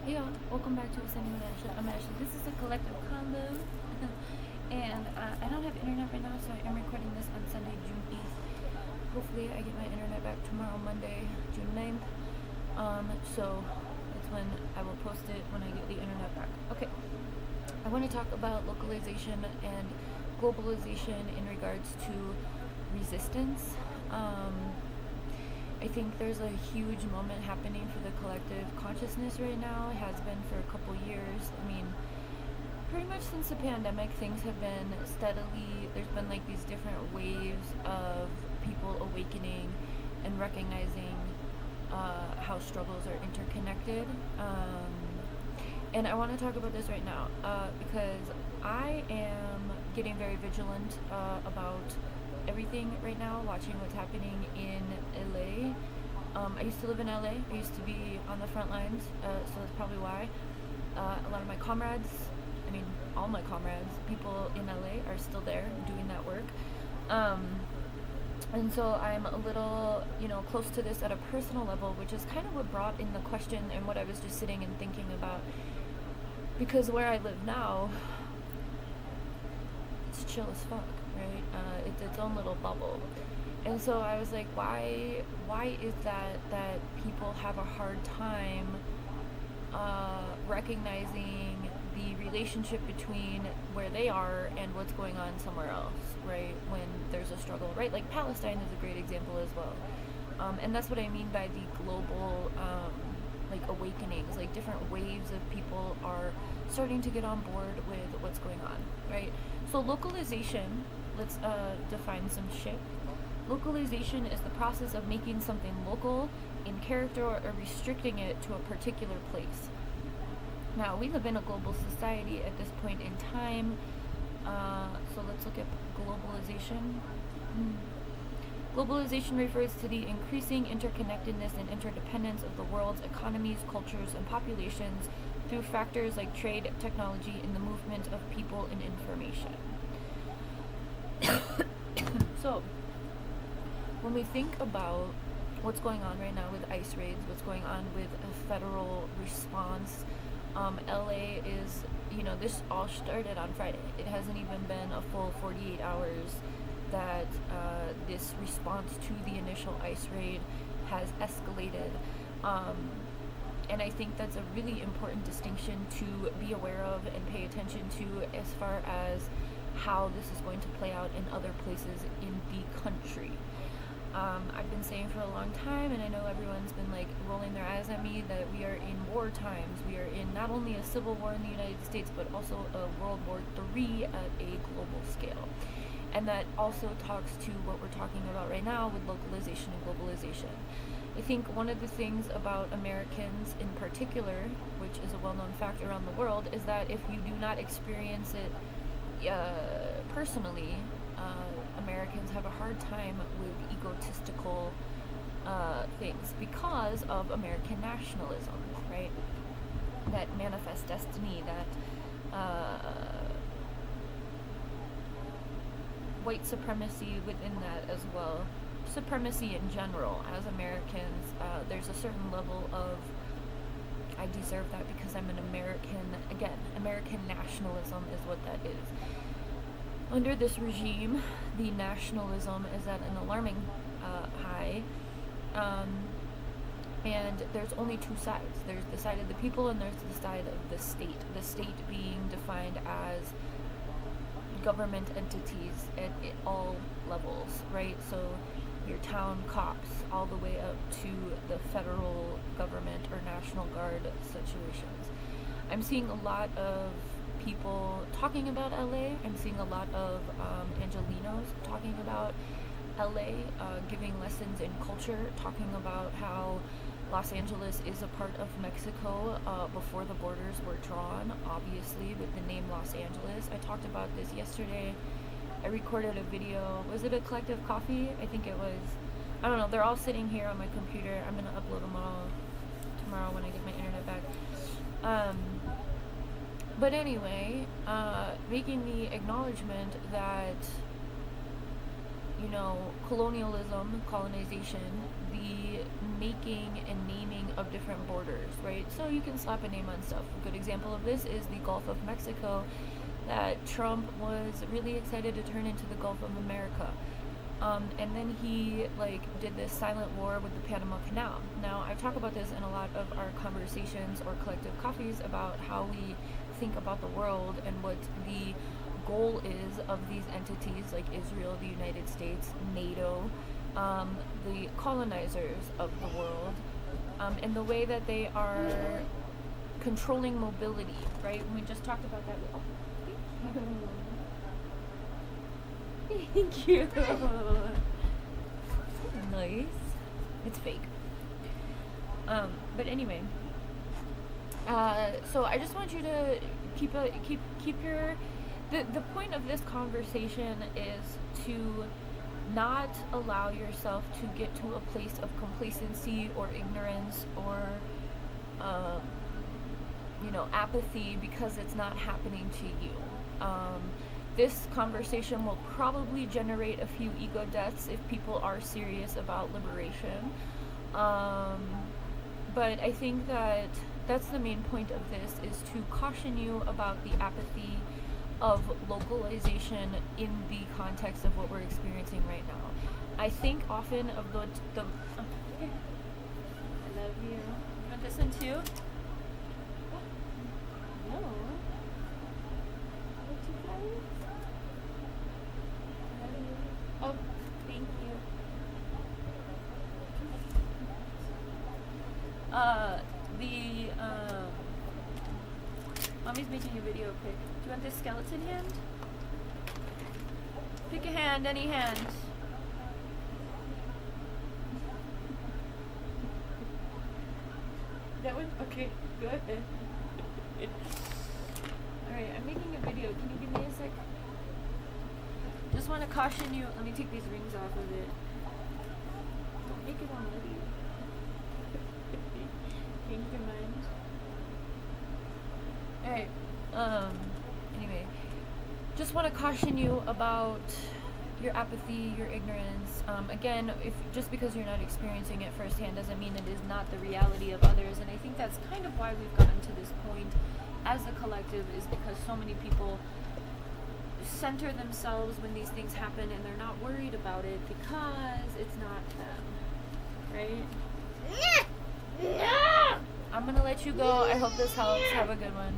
Hey y'all, welcome back to Ascending with Ashley. I'm Ashley. This is a collective convo, and I don't have internet right now, so I am recording this on Sunday, June 8th. Hopefully, I get my internet back tomorrow, Monday, June 9th. So that's when I will post it when I get the internet back. Okay, I want to talk about localization and globalization in regards to resistance. I think there's a huge moment happening for the collective consciousness right now. It has been for a couple years. I mean, pretty much since the pandemic, things have been steadily, there's been like these different waves of people awakening and recognizing how struggles are interconnected. And I want to talk about this right now because I am getting very vigilant about everything right now, watching what's happening in LA. I used to live in LA. I used to be on the front lines, so that's probably why. A lot of my comrades, I mean, all my comrades, people in LA are still there doing that work. And so I'm a little, close to this at a personal level, which is kind of what brought in the question and what I was just sitting and thinking about. Because where I live now, it's chill as fuck, right? It's its own little bubble. And so I was like, why is that people have a hard time recognizing the relationship between where they are and what's going on somewhere else, right? When there's a struggle, right? Like Palestine is a great example as well. And that's what I mean by the global like awakenings, like different waves of people are starting to get on board with what's going on, right? So localization, let's define some shit. Localization is the process of making something local in character or restricting it to a particular place. Now, we live in a global society at this point in time, so let's look at globalization. Globalization refers to the increasing interconnectedness and interdependence of the world's economies, cultures, and populations through factors like trade, technology, and the movement of people and information. So, when we think about what's going on right now with ICE raids, what's going on with a federal response, LA is, this all started on Friday. It hasn't even been a full 48 hours that this response to the initial ICE raid has escalated. And I think that's a really important distinction to be aware of and pay attention to as far as how this is going to play out in other places in the country. I've been saying for a long time, and I know everyone's been like rolling their eyes at me, that we are in war times. We are in not only a civil war in the United States, but also a World War III at a global scale. And that also talks to what we're talking about right now with localization and globalization. I think one of the things about Americans in particular, which is a well-known fact around the world, is that if you do not experience it personally, Americans have a hard time with egotistical things because of American nationalism, right? That manifest destiny, that white supremacy within that as well. Supremacy in general, as Americans, there's a certain level of I deserve that because I'm an American. Again, American nationalism is what that is. Under this regime, the nationalism is at an alarming high, and there's only two sides. There's the side of the people and there's the side of the state. The state being defined as government entities at all levels, right? So your town cops all the way up to the federal government or National Guard situations. I'm seeing a lot of people talking about LA. I'm seeing a lot of Angelinos talking about LA, giving lessons in culture, talking about how Los Angeles is a part of Mexico before the borders were drawn, obviously, with the name Los Angeles. I talked about this yesterday. I recorded a video. Was it a collective coffee? I think it was. I don't know. They're all sitting here on my computer. I'm going to upload them all tomorrow when I get my internet back. But anyway, making the acknowledgement that, colonialism, colonization, the making and naming of different borders, right? So you can slap a name on stuff. A good example of this is the Gulf of Mexico, that Trump was really excited to turn into the Gulf of America. And then he did this silent war with the Panama Canal. Now I've talked about this in a lot of our conversations or collective coffees about how we think about the world and what the goal is of these entities like Israel, the United States, NATO, the colonizers of the world, and the way that they are controlling mobility, right? And we just talked about that. Oh, thank you. Nice. It's fake. But anyway, so I just want you to keep your. The point of this conversation is to not allow yourself to get to a place of complacency or ignorance or apathy because it's not happening to you. This conversation will probably generate a few ego deaths if people are serious about liberation. But I think that that's the main point of this, is to caution you about the apathy of localization in the context of what we're experiencing right now. I think often of the I love you. You want this one too? No. Oh, thank you. Mommy's making a video pic. Do you want this skeleton hand? Pick a hand, any hand. That one? Okay, good. Alright, I'm making a video. Can you give me a sec? Just want to caution you. Let me take these rings off of it. Don't make it all muddy. Change your mind. Alright, anyway, just want to caution you about your apathy, your ignorance. Again, just because you're not experiencing it firsthand doesn't mean it is not the reality of others, and I think that's kind of why we've gotten to this point as a collective, is because so many people center themselves when these things happen and they're not worried about it because it's not them, right? I'm gonna let you go. I hope this helps. Have a good one.